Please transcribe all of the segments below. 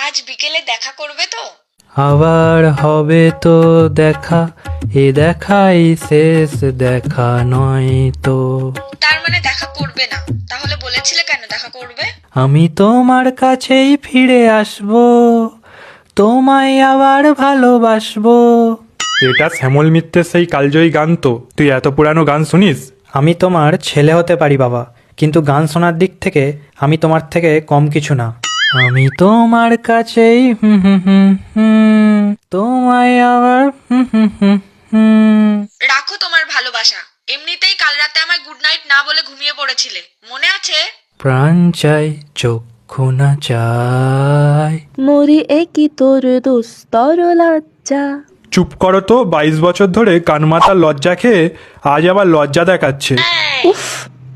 আজ বিকেলে দেখা করবে তো? আবার হবে তো দেখা, এ দেখাই শেষ দেখা নয় তো। তার মানে দেখা করবে না? তাহলে বলেছিলে কেন দেখা করবে? আমি তোমার কাছেই ফিরে আসবো, তোমায় আবার ভালোবাসবো। এটা শ্যামল মিত্রের সেই কালজয়ী গান তো? তুই এত পুরানো গান শুনিস? আমি তোমার ছেলে হতে পারি বাবা, কিন্তু গান শোনার দিক থেকে আমি তোমার থেকে কম কিছু না। আমি তোমার কাছেই তোমায় আবার রাখো তোমার ভালোবাসা। এমনিতেই কাল রাতে আমায় গুড নাইট না বলে ঘুমিয়ে পড়েছিলে, মনে আছে? প্রাণ চাই চক্ষু না চাই। মরি একই তোর দুস্তর লজ্জা। চুপ করো তো, 22 বছর ধরে কানমাতা লজ্জা খেয়ে আজ আবার লজ্জা দেখাচ্ছে। উফ,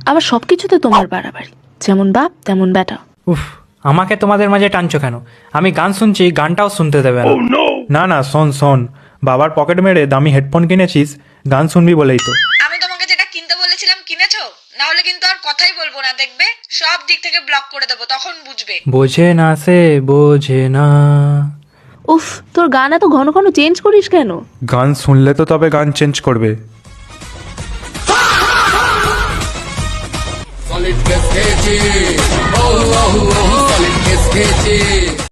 আবার সবকিছুতে তোমার বাড়াবাড়ি, যেমন বাপ তেমন বেটা। উফ, আমাকে তোমাদের মাঝে টানছো কেন? আমি গান শুনছি, গানটাও শুনতে দেবে না। না না, শোন শোন, বাবার পকেট মেরে দামি হেডফোন কিনেছিস, গান শুনবি বলেই তো। আমি তোমাকে যেটা কিনতে বলেছিলাম কিনেছো? না হলে কিন্তু আর কথাই বলবো না, দেখবে সব দিক থেকে ব্লক করে দেবো, তখন বুঝবে। বোঝে না সে বোঝে না। উফ, তোর গান এত ঘন ঘন চেঞ্জ করিস কেন? গান শুনলে তো তবে গান চেঞ্জ করবে। Solid kiss, solid kiss,